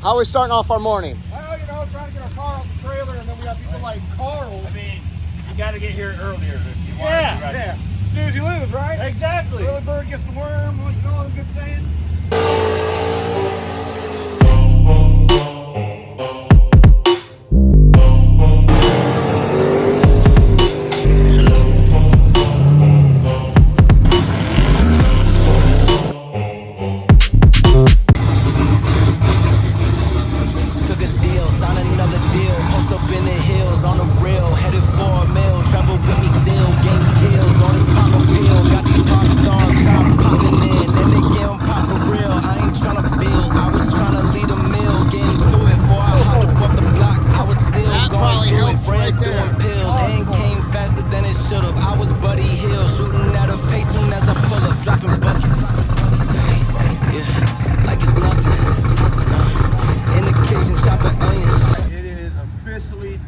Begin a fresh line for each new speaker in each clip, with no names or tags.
How are we starting off our morning?
Well, you know, trying to get our car off the trailer, and then we got people like Carl.
I mean, you got to get here earlier if you want
Yeah,
to. Right?
yeah. Snooze, you lose, right?
Exactly.
Early bird gets the worm, you know all the good sayings.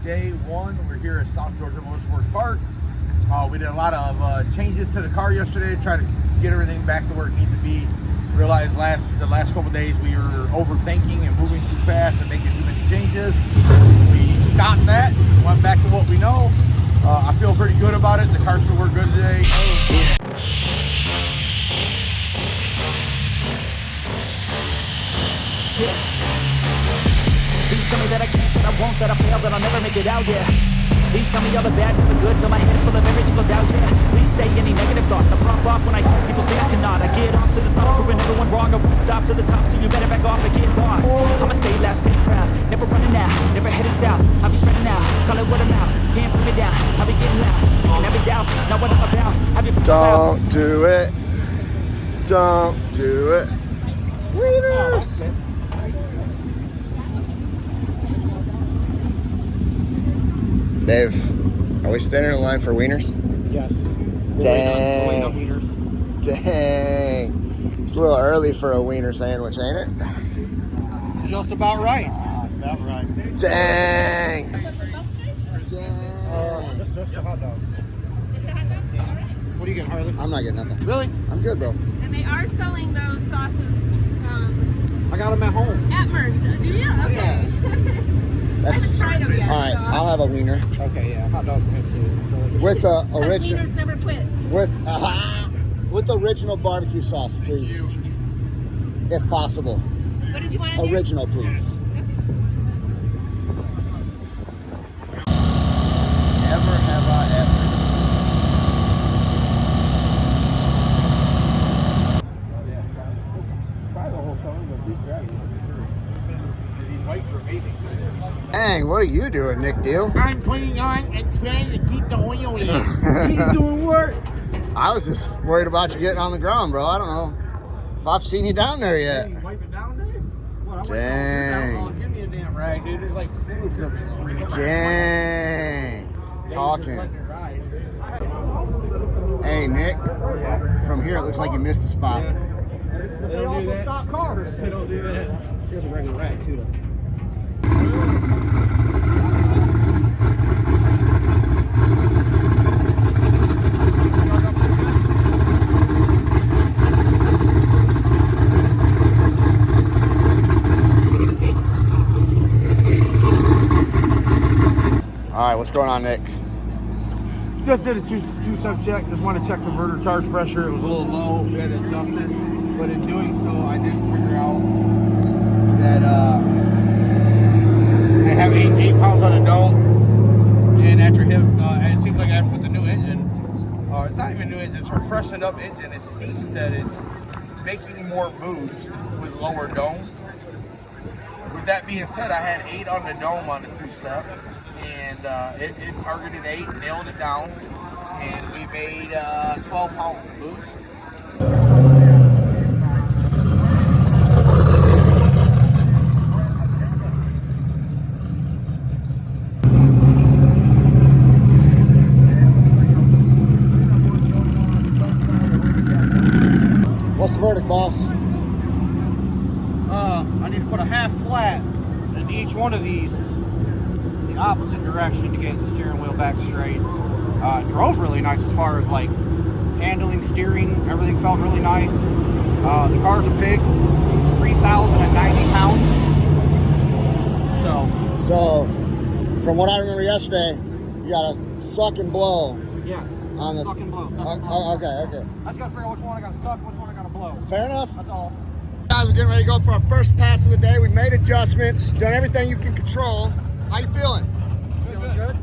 Day one, we're here at South Georgia Motorsports Park. We did a lot of changes to the car yesterday, try to get everything back to where it needs to be. Realized the last couple days we were overthinking and moving too fast and making too many changes. We stopped that, went back to what we know. I feel pretty good about it. The car still worked good today.
Please tell me that I can't, that I won't, that I fail, that I'll never make it out, yeah. Please tell me all the bad, never good, fill my head full of every single doubt, yeah. Please say any negative thoughts, I pop off when I hear people say I cannot. I get off to the top, proving everyone wrong, I won't stop to the top, so you better back off and get lost. I'ma stay loud, stay proud, never running out, never heading south. I'll be spreading out, call it word of mouth, can't put me down, I'll be getting loud, you can never doubt, not what I'm about. Have you
Don't do it. Don't do it. Wieners. Dave, are we standing in line for wieners?
Yes.
Dang. Dang. It's a little early for a wiener sandwich, ain't it?
Just about right. About right.
Dang.
This is just a hot dog. What are you getting, Harley?
I'm not getting nothing.
Really?
I'm good, bro.
And they are selling those sauces
I got them at home.
at merch. Do you? Okay.
Yeah.
That's
I haven't tried them yet.
all right.
So.
I'll have a wiener
Okay, yeah, hot dogs are good too.
with the
Because
original
wieners never quit.
with the original barbecue sauce, please, if possible.
What did you want to do?
Original, please.
Never have I ever. Probably the whole song, but these grab you for sure. These whites are amazing.
Dang, what are you doing, Nick Deal?
I'm putting on and trying to keep the oil in. He's doing work.
I was just worried about you getting on the ground, bro. I don't know if I've seen you down there yet.
You wipe it down, dude? What,
Dang.
give me a damn rag, dude. There's like fluids everywhere.
Dang. Talking. Hey, Nick.
Yeah.
From here, it looks like you missed a spot.
They also stock cars. They don't do that. Here's a regular rag, too, though.
All right, what's going on, Nick?
Just did a two-step check. Just want to check converter charge pressure. It was a little low. We had to adjust it. But in doing so, I did figure out that I have 8 pounds on the dome. And after him, it seems like after with the new engine, it's not even new engine, it's a freshened up engine. It seems that it's making more boost with lower dome. With that being said, I had 8 on the dome on the two-step. And it targeted 8, nailed it down, and we made 12-pound boost.
What's the verdict, boss?
I need to put a half flat in each one of these the opposite direction to get the steering wheel back straight. Drove really nice as far as like handling, steering, everything felt really nice. The car's a pig, 3,090 pounds.
From what I remember yesterday, you got to suck and blow.
Yeah.
On the,
suck and blow.
Okay.
I just gotta figure out which one I gotta suck, which one I gotta blow.
Fair enough.
That's all.
Guys, we're getting ready to go for our first pass of the day. We made adjustments, done everything you can control. How you feeling?
Feeling good.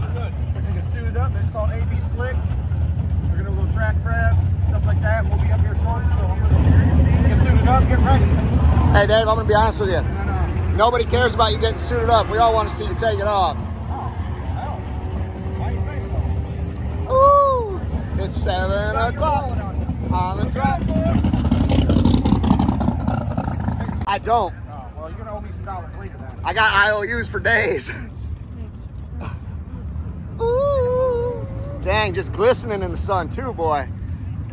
Everything is suited up. It's called AB Slick. We're gonna do a little track prep, stuff like that. We'll be up here shortly, so I'm gonna get suited up, get ready.
Hey, Dave, I'm gonna be honest with you. Nobody cares about you getting suited up. We all want to see you take it off. Ooh, it's 7 o'clock on the drop. I don't.
Well, you're gonna owe me some dollars later then.
I got IOUs for days. Ooh. Dang, just glistening in the sun too, boy.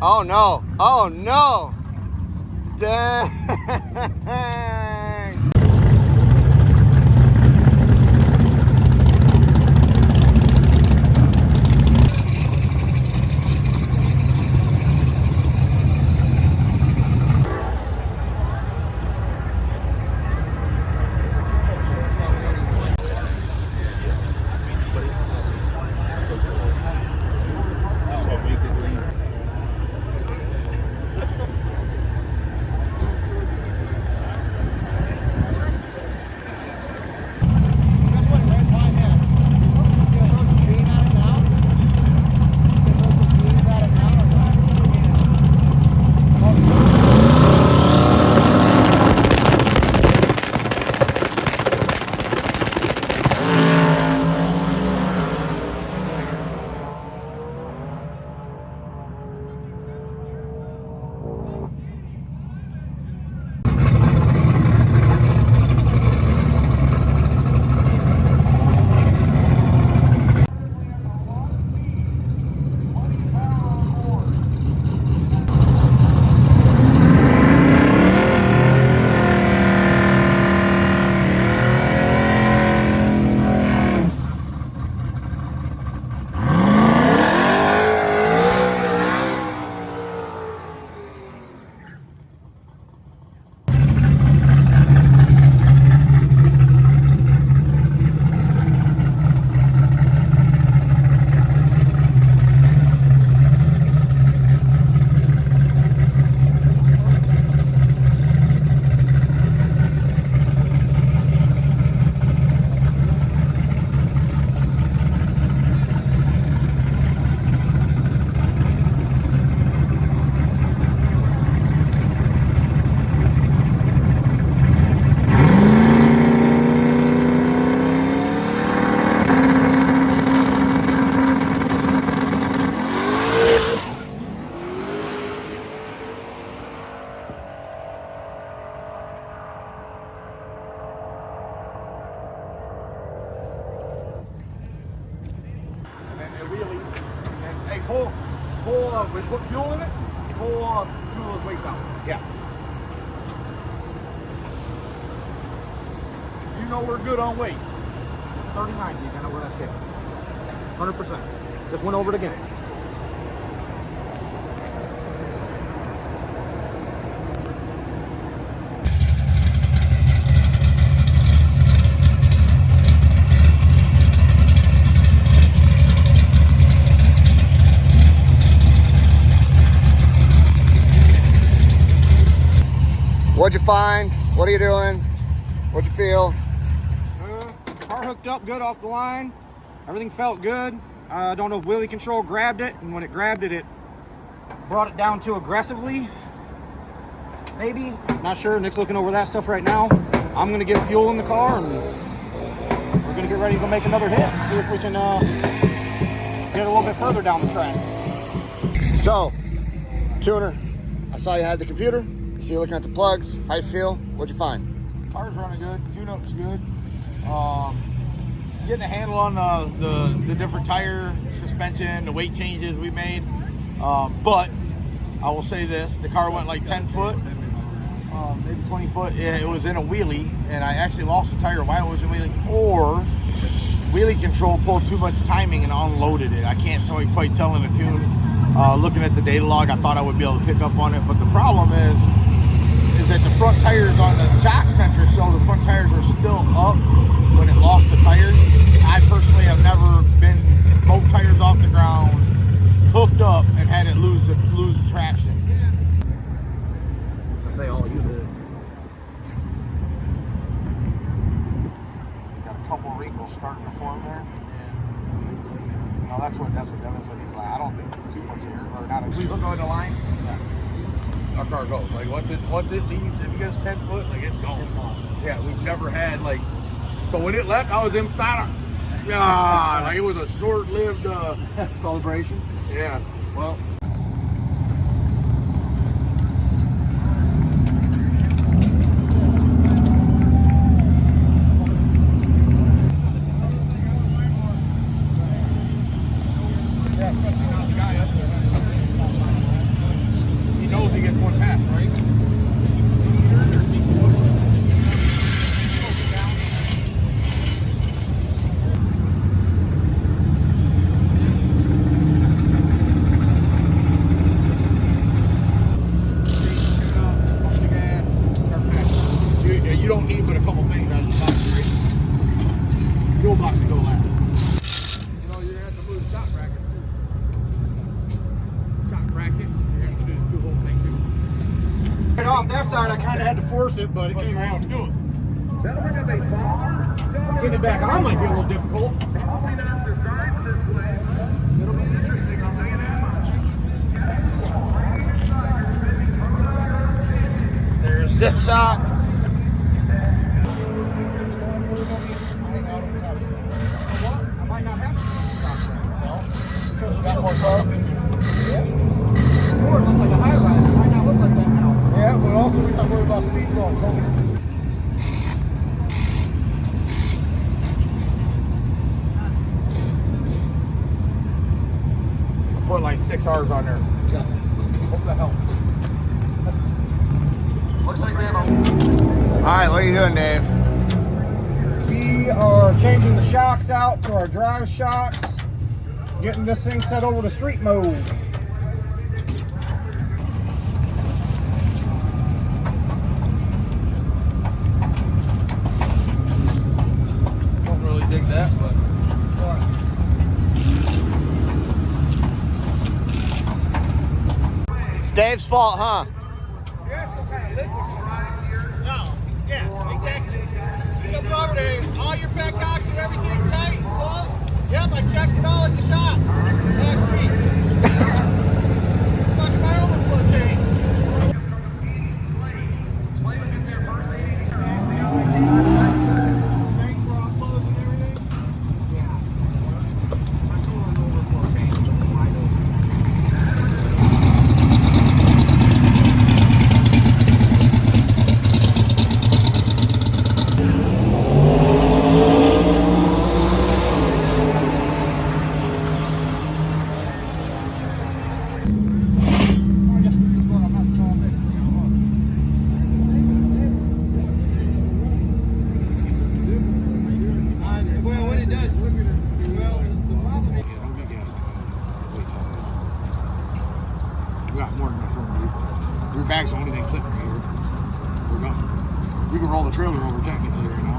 Oh no. Oh no. Dang.
We put fuel in it, pull 2 of those weights out. Yeah. You know we're good on weight. 39, you know where that's getting. 100%. Just went over it again.
What'd you find? What are you doing? What'd you feel?
Car hooked up good off the line. Everything felt good. I don't know if wheelie control grabbed it, and when it grabbed it, it brought it down too aggressively. Maybe. Not sure. Nick's looking over that stuff right now. I'm going to get fuel in the car, and we're going to get ready to go make another hit. See if we can get a little bit further down the track.
So, tuner, I saw you had the computer. I see you looking at the plugs. How you feel? What'd you find?
Car's running good. Tune-up's good. Getting a handle on the different tire suspension, the weight changes we made. But I will say this: the car went like 10 foot, maybe 20 foot. It was in a wheelie, and I actually lost the tire while it was in wheelie, or wheelie control pulled too much timing and unloaded it. I can't quite tell in the tune. Looking at the data log, I thought I would be able to pick up on it, but the problem is that the front tires on the shock sensor show the front tires were still up when it lost the tires. starting to form there. And, no, that's what Devin said. He's like, I don't think it's too much air, or not. If we hook on the line, our car goes. Like once it leaves, if it gets 10 foot, like it's gone. Yeah, we've never had like. So when it left, I was inside. Yeah, like it was a short-lived celebration. Yeah. Well. Yeah, especially now the guy up there. He knows he gets one pass, right? You don't need but a couple things out of the box, right? Fuel box to go last. You know, you're gonna have to move shot brackets too. Shot bracket, you have to do the two-hole thing too.
Right off that side, I kind of had to force it, but it came out.
Do it.
Getting it back on might be a little difficult.
There's this shot.
I might not have to because we
Got more car?
before it looked like a highlight. It might not look like that now.
Yeah, but also we're not worried about speed going, so I put like 6 R's on there. Hope that helps. Looks like we have a...
All right, what are you doing, Dave?
We are changing the shocks out to our drive shocks, getting this thing set over to street mode.
Don't really dig that, but...
It's Dave's fault, huh?
No, yeah, exactly. You look over there, all your petcocks and everything tight, closed. Yep, I checked it all at the shop last week. Fucking my overflow chain.
We got more than enough room, dude. Your bag's the only thing sitting right here. We're going. You can roll the trailer over technically right now.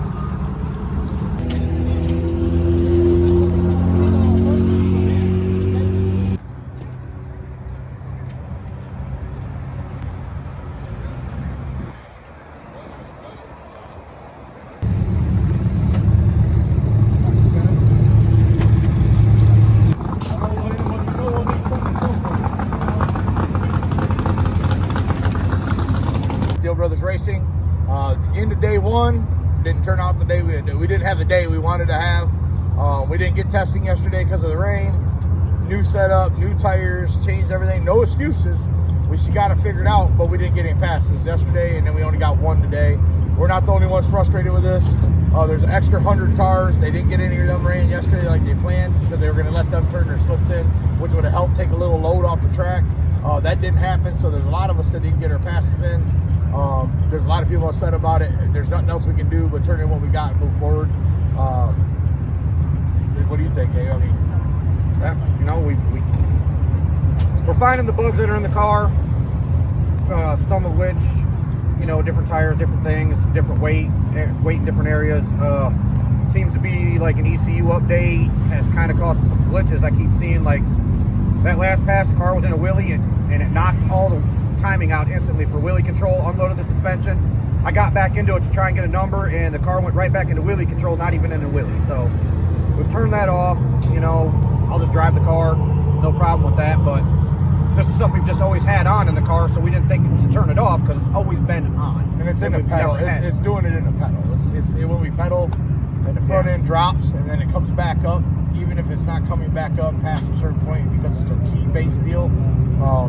Brothers Racing. Into day one, didn't turn out the day we didn't have the day we wanted to have. We didn't get testing yesterday because of the rain. New setup, new tires, changed everything. No excuses. We got it figured out, but we didn't get any passes yesterday, and then we only got one today. We're not the only ones frustrated with this. There's an extra 100 cars. They didn't get any of them ran yesterday like they planned because they were going to let them turn their slips in, which would have helped take a little load off the track. That didn't happen, so there's a lot of us that didn't get our passes in. There's a lot of people upset about it. There's nothing else we can do but turn in what we got and move forward. What do you think, Dave? I mean,
You know, we're finding the bugs that are in the car, some of which, you know, different tires, different things, different weight in different areas. Seems to be like an ECU update has kind of caused some glitches. I keep seeing like that last pass, the car was in a wheelie and it knocked all the timing out instantly for wheelie control, unloaded the suspension, I got back into it to try and get a number, and the car went right back into wheelie control, not even into wheelie. So we've turned that off. You know, I'll just drive the car, no problem with that. But this is something we've just always had on in the car, so we didn't think to turn it off because it's always been on.
And it's in the pedal. It's doing it in the pedal. It's when we pedal, and the front end drops, and then it comes back up. Even if it's not coming back up past a certain point because it's a key-based deal,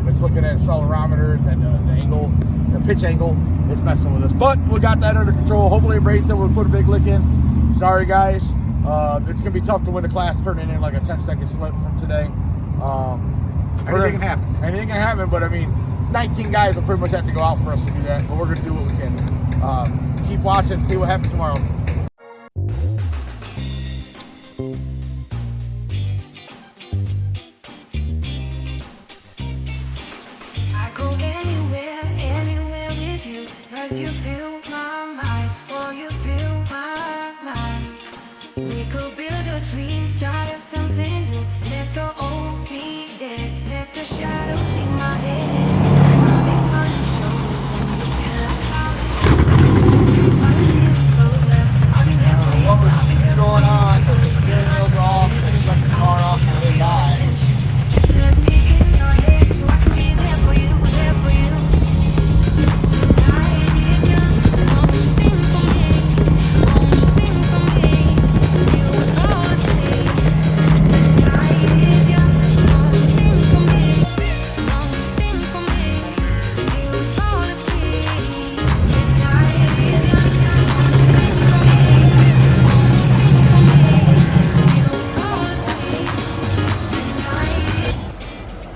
it's looking at accelerometers and the angle, the pitch angle. It's messing with us, but we got that under control. Hopefully, it breaks, and we'll put a big lick in. Sorry, guys. It's gonna be tough to win the class turning in like a 10-second slip from today.
Anything can happen.
Anything can happen, but I mean, 19 guys will pretty much have to go out for us to do that. But we're gonna do what we can. Keep watching, see what happens tomorrow.
I go anywhere, anywhere with you, 'cause you fill my mind, or you fill my mind. We could build a dream, start of something new. Let the old be dead, let the shadows in my head. I'll be fun to show you something, and I found it. I'll be there closer, I'll be there for you, I'll be there
Going on, so the steering wheel's off, and shut the car off and say bye.
just let me in your head, so I can be there for you, there for you. Tonight is young, won't you sing for me? Won't you sing for me till we fall asleep? Tonight is young, won't you sing for me? Won't you sing for me till we fall asleep? Tonight is young, won't you sing for me? Won't you sing for me till we fall asleep? Tonight.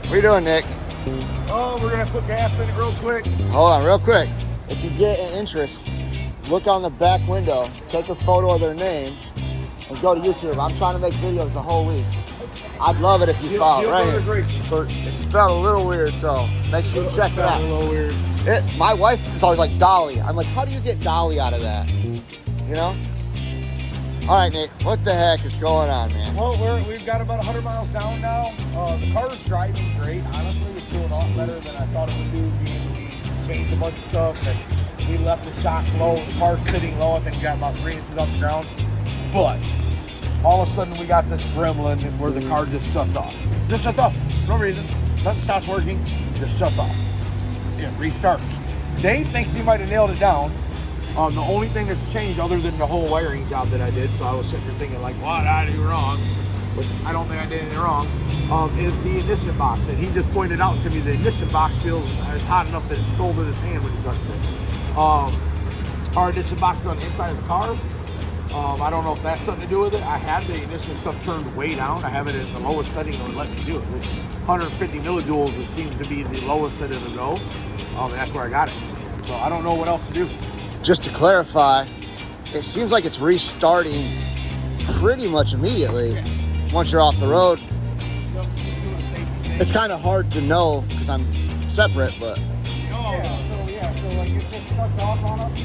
What are you doing, Nick?
Oh, we're gonna put gas in it real quick.
Hold on, real quick. If you get an interest, look on the back window, take a photo of their name, and go to YouTube. I'm trying to make videos the whole week. I'd love it if you follow it right here. But it's spelled a little weird, so make sure you check it out.
A little weird.
My wife is always like Dolly. I'm like, how do you get Dolly out of that? You know? All right, Nick, what the heck is going on, man?
Well, we've got about 100 miles down now. The car's driving great. Honestly, it's doing a lot better than I thought it would do. We changed a bunch of stuff, and we left the shock low. The car's sitting low. I think we got about 3 inches off the ground. But all of a sudden, we got this gremlin where the car just shuts off. Just shuts off. No reason. Nothing stops working. Just shuts off. It restarts. Dave thinks he might have nailed it down. The only thing that's changed, other than the whole wiring job that I did, so I was sitting there thinking like, what did I do wrong? Which I don't think I did anything wrong, is the ignition box. And he just pointed out to me the ignition box feels hot enough that it scalded his hand when he touched it. Our ignition box is on the inside of the car. I don't know if that's something to do with it. I have the ignition stuff turned way down. I have it at the lowest setting that would let me do it. It's 150 millijoules. It seems to be the lowest that it'll go. And that's where I got it. So I don't know what else to do.
Just to clarify, it seems like it's restarting pretty much immediately once you're off the road. It's kind of hard to know because I'm separate, but
So like if it shuts off on us,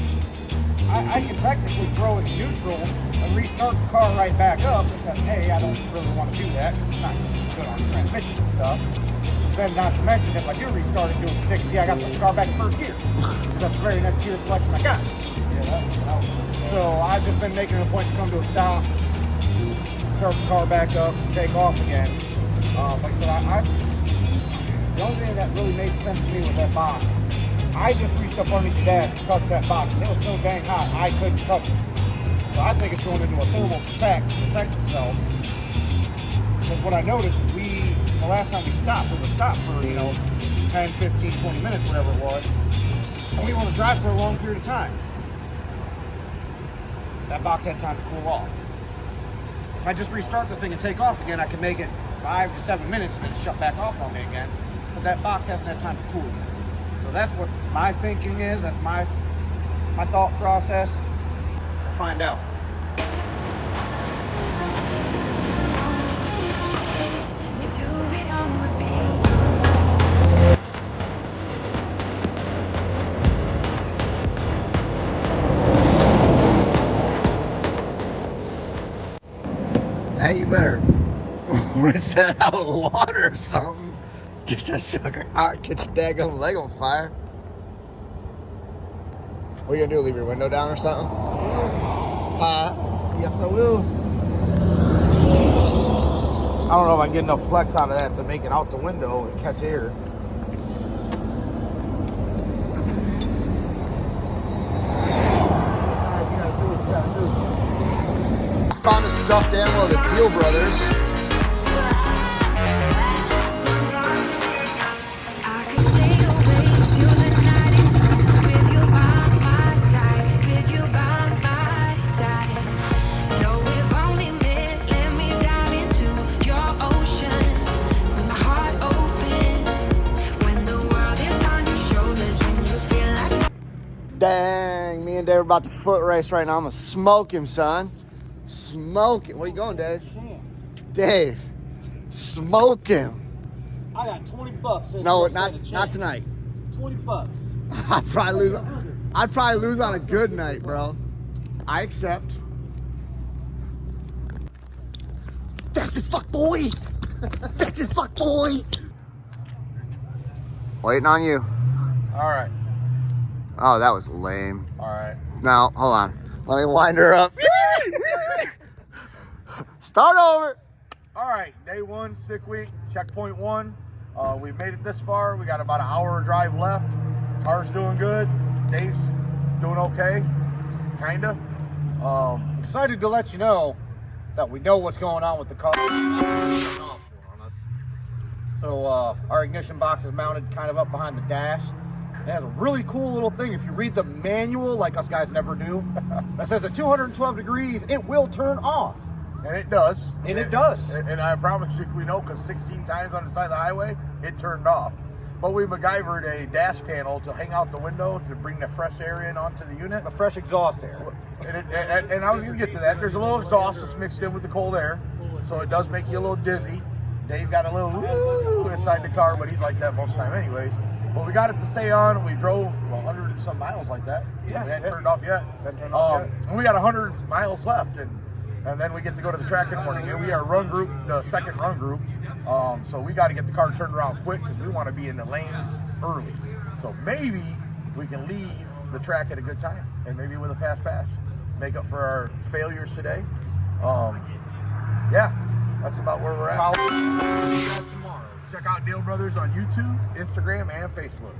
I can technically throw it in neutral and restart the car right back up because, hey, I don't really want to do that. It's not good on transmission and stuff. Then not to mention if I do restart it doing 60, I got the car back in first gear. That's the very next gear selection I got. So I've just been making it a point to come to a stop, start the car back up, take off again. Like I said, the only thing that really made sense to me was that box. I just reached up underneath the dash and touched that box, and it was so dang hot I couldn't touch it. So I think it's going into a thermal protect itself. But what I noticed is the last time we stopped, we were stopped for 10, 15, 20 minutes, whatever it was, and we want to drive for a long period of time. That box had time to cool off. If I just restart this thing and take off again, I can make it 5 to 7 minutes and then shut back off on me again. But that box hasn't had time to cool yet. So that's what my thinking is. That's my thought process. We'll find out.
We do it on repeat.
hey, you better rinse that out with water or something. Get that sucker hot, get your daggum leg on fire. What are you gonna do? Leave your window down or something?
Yes, I will. I don't know if I can get enough flex out of that to make it out the window and catch air.
Found a stuffed animal of the Deal Brothers.
I could stay awake till the night is through with you by my side, with you by my side. Though we've only met, let me dive into your ocean with my heart open. When the world is on your shoulders and you feel like
Dang, me and Dave are about to foot race right now. I'm gonna smoke him, son. Smoke it. Where you going, Dave? Dave, smoke him.
I got $20.
No, not tonight.
$20.
I'd probably lose on a good night, bro. I accept. That's it, fuck boy. That's it, fuck boy. Waiting on you.
All right.
Oh, that was lame.
All right.
Now, hold on. Let me wind her up. Start over.
All right. Day 1, sick week, checkpoint 1. We made it this far. We got about an hour drive left. Car's doing good. Dave's doing okay. Kinda.
Excited to let you know that we know what's going on with the car. So our ignition box is mounted kind of up behind the dash. It has a really cool little thing. If you read the manual, like us guys never do, that says at 212 degrees, it will turn off.
And it does.
And it does.
And I promise you, we know, because 16 times on the side of the highway, it turned off. But we MacGyvered a dash panel to hang out the window to bring the fresh air in onto the unit.
The fresh exhaust air.
And I was going to get to that. There's a little exhaust that's mixed in with the cold air, so it does make you a little dizzy. Dave got a little woo inside the car, but he's like that most of the time anyways. But we got it to stay on, and we drove 100 and some miles like that.
Yeah,
we hadn't turned off yet. And we got 100 miles left, and then we get to go to the track in the morning. And we are run group, the second run group. So we got to get the car turned around quick because we want to be in the lanes early. So maybe we can leave the track at a good time, and maybe with a fast pass, make up for our failures today. Yeah, that's about where we're at.
Tomorrow.
Check out Deal Brothers on YouTube, Instagram, and Facebook.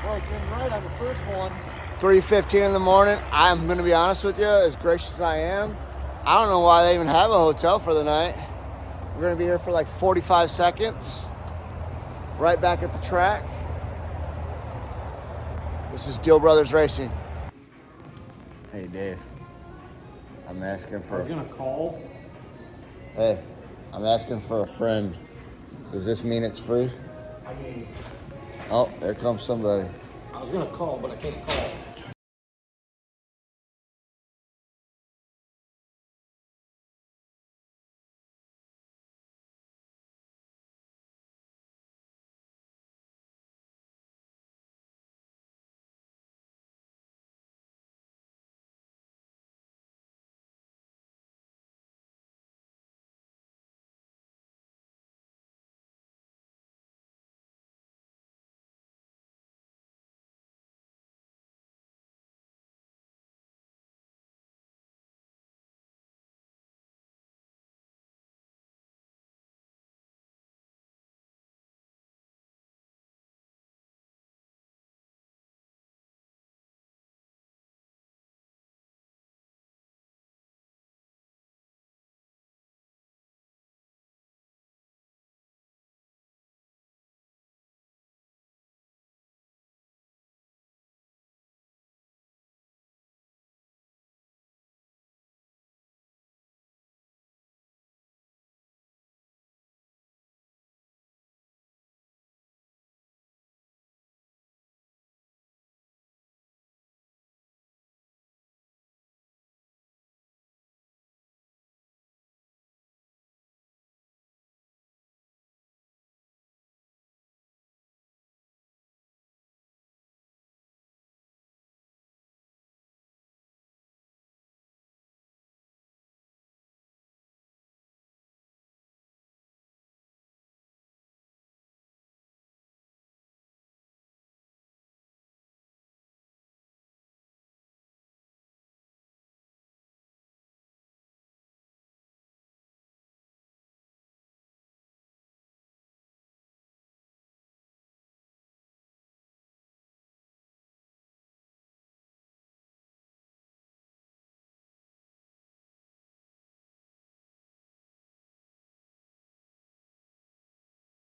Broken right on the first one.
3:15 in the morning. I'm going to be honest with you, as gracious as I am. I don't know why they even have a hotel for the night. We're going to be here for like 45 seconds. Right back at the track. This is Deal Brothers Racing. Hey, Dave. I'm asking for
Are you gonna call?
Hey, I'm asking for a friend. Does this mean it's free?
I mean,
Oh, there comes somebody.
I was gonna call, but I can't call.